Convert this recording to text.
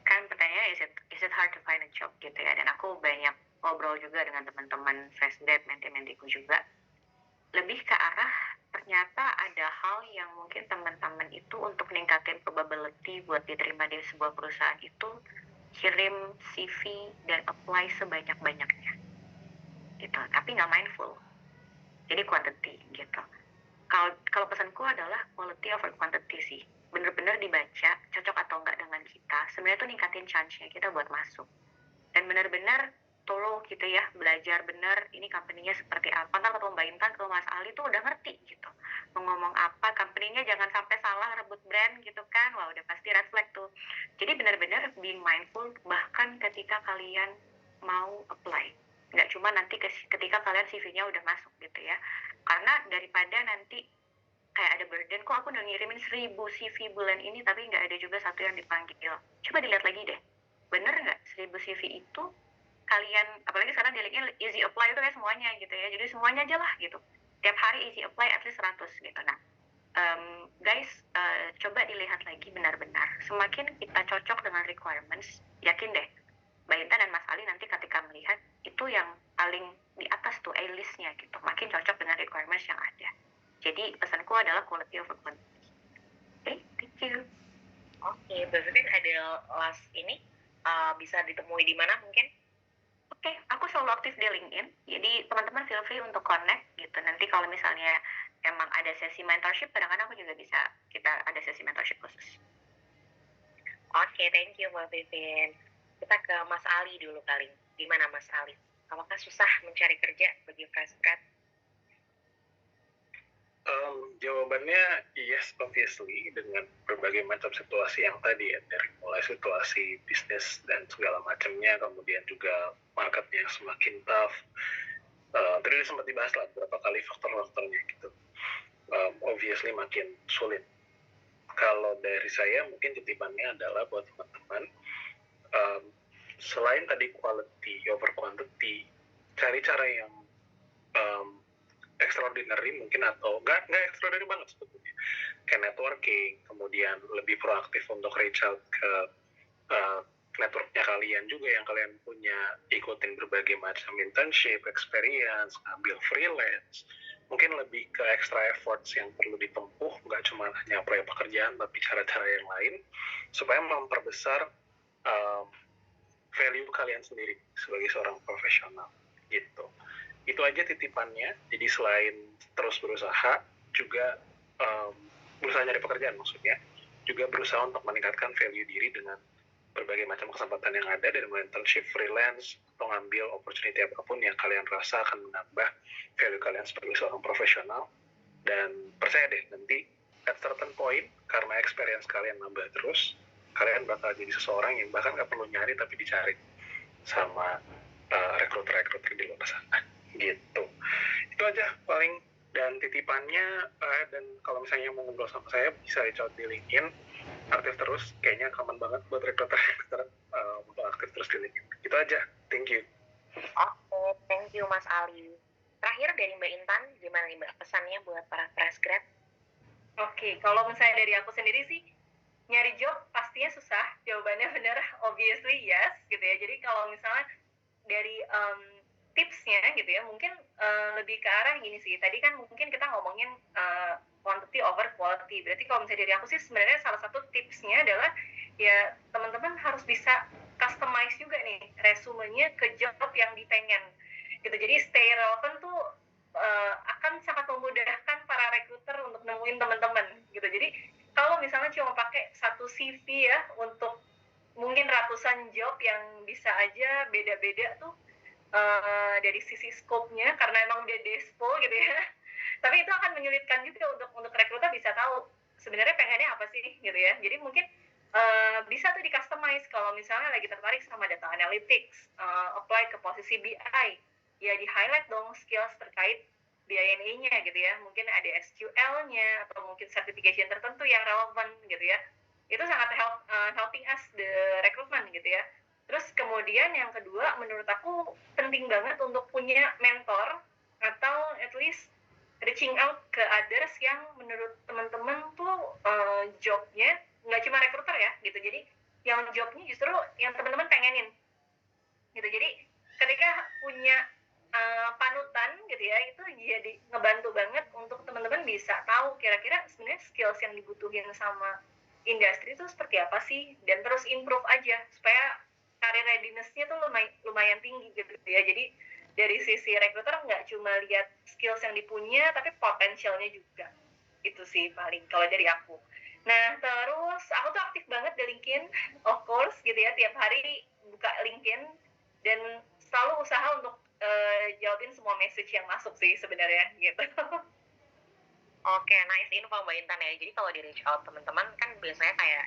Kan pertanyaannya is it hard to find a job gitu ya, dan aku banyak ngobrol juga dengan teman-teman fresh grad, menti-mentiku juga, lebih ke arah ternyata ada hal yang mungkin teman-teman itu untuk ningkatin probability buat diterima di sebuah perusahaan itu kirim CV dan apply sebanyak-banyaknya gitu, tapi nggak mindful, jadi quantity gitu. Kalau pesanku adalah quality over quantity sih, bener-bener dibaca cocok atau enggak dengan kita, sebenarnya tuh ningkatin chance-nya kita buat masuk, dan bener-bener thorough gitu ya, belajar bener ini company-nya seperti apa. Ntar ketemu Mbak Intan, ketemu Mas Ali tuh udah ngerti gitu mau ngomong apa, company-nya jangan sampai salah rebut brand gitu kan, wah udah pasti red flag tuh. Jadi bener-bener being mindful bahkan ketika kalian mau apply, nggak cuma nanti ketika kalian CV-nya udah masuk gitu ya, karena daripada nanti kayak ada burden, kok aku udah ngirimin 1000 CV bulan ini tapi nggak ada juga satu yang dipanggil. Coba dilihat lagi deh, bener nggak 1000 CV itu kalian, apalagi sekarang deliknya easy apply itu kayak semuanya gitu ya, jadi semuanya aja lah gitu, tiap hari easy apply at least 100 gitu. Nah guys, coba dilihat lagi benar-benar, semakin kita cocok dengan requirements, yakin deh Mbak Intan dan Mas Ali nanti ketika melihat itu yang paling di atas tuh A-listnya gitu, makin cocok dengan requirements yang ada. Jadi pesanku adalah quality over quantity. Okay, thank you. Oke, berarti ada last ini bisa ditemui di mana mungkin? Oke, aku selalu aktif di LinkedIn, jadi teman-teman feel free untuk connect gitu. Nanti kalau misalnya emang ada sesi mentorship, kadang-kadang aku juga bisa, kita ada sesi mentorship khusus. Oke, thank you Mbak Vivin. Kita ke Mas Ali dulu kali. Gimana Mas Ali? Apakah susah mencari kerja bagi fresh grad? Jawabannya yes, obviously, dengan berbagai macam situasi yang tadi ya, dari mulai situasi bisnis dan segala macamnya, kemudian juga marketnya yang semakin tough. Tadi sempat dibahas lah beberapa kali faktor-faktornya gitu. Obviously makin sulit. Kalau dari saya mungkin titipannya adalah buat teman-teman, selain tadi quality over quantity, cari cara yang extraordinary mungkin, atau nggak extraordinary banget sebetulnya, kayak networking, kemudian lebih proaktif untuk reach out ke networknya kalian juga yang kalian punya, ikutin berbagai macam internship, experience, ambil freelance, mungkin lebih ke extra efforts yang perlu ditempuh, nggak cuma hanya proyek pekerjaan tapi cara-cara yang lain supaya memperbesar value kalian sendiri sebagai seorang profesional gitu. Itu aja titipannya. Jadi selain terus berusaha, juga berusaha nyari pekerjaan maksudnya, juga berusaha untuk meningkatkan value diri dengan berbagai macam kesempatan yang ada, dari mulai internship, freelance, atau ngambil opportunity apapun yang kalian rasa akan menambah value kalian sebagai seorang profesional. Dan percaya deh, nanti at certain point, karena experience kalian nambah terus, kalian bakal jadi seseorang yang bahkan gak perlu nyari tapi dicari sama rekruter-rekruter di luar sana gitu. Itu aja paling. Dan titipannya, dan kalau misalnya mau ngobrol sama saya bisa reach out di LinkedIn, aktif terus, kayaknya common banget buat rekruter untuk aktif terus di LinkedIn. Itu aja, thank you. Oke, thank you Mas Ali. Terakhir dari Mbak Intan, gimana nih Mbak pesannya buat para fresh grad? Oke, kalau misalnya dari aku sendiri sih, nyari job pastinya susah, jawabannya bener, obviously yes gitu ya. Jadi kalau misalnya dari tipsnya gitu ya, mungkin lebih ke arah gini sih, tadi kan mungkin kita ngomongin quantity over quality, berarti kalau misalnya dari aku sih sebenarnya salah satu tipsnya adalah ya teman-teman harus bisa customize juga nih resumenya ke job yang dipengen gitu. Jadi stay relevant tuh akan sangat memudahkan para recruiter untuk nemuin teman-teman gitu. Jadi kalau misalnya cuma pakai satu CV ya untuk mungkin ratusan job yang bisa aja beda-beda tuh dari sisi scope-nya, karena emang udah despo gitu ya. Tapi itu akan menyulitkan juga untuk recruiter bisa tahu sebenarnya pengennya apa sih gitu ya. Jadi mungkin bisa tuh di customize kalau misalnya lagi tertarik sama data analytics, apply ke posisi BI, ya di highlight dong skills terkait BI&A-nya gitu ya. Mungkin ada SQL-nya atau mungkin certification tertentu yang relevan gitu ya. Itu sangat helping us the recruitment gitu ya. Terus kemudian yang kedua, menurut aku penting banget untuk punya mentor atau at least reaching out ke others yang menurut teman-teman tuh jobnya nggak cuma recruiter ya gitu. Jadi yang jobnya justru yang teman-teman pengenin gitu. Jadi ketika punya panutan gitu ya, itu jadi ngebantu banget untuk teman-teman bisa tahu kira-kira sebenarnya skills yang dibutuhin sama industri itu seperti apa sih, dan terus improve aja supaya career readiness-nya tuh lumayan tinggi gitu ya. Jadi dari sisi rekruter nggak cuma lihat skills yang dipunya tapi potensialnya juga. Itu sih paling kalau dari aku. Nah, terus aku tuh aktif banget di LinkedIn, of course gitu ya, tiap hari buka LinkedIn dan selalu usaha untuk jawabin semua message yang masuk sih sebenarnya gitu. Oke, nice info Mbak Intan ya. Jadi kalau di reach out teman-teman kan biasanya kayak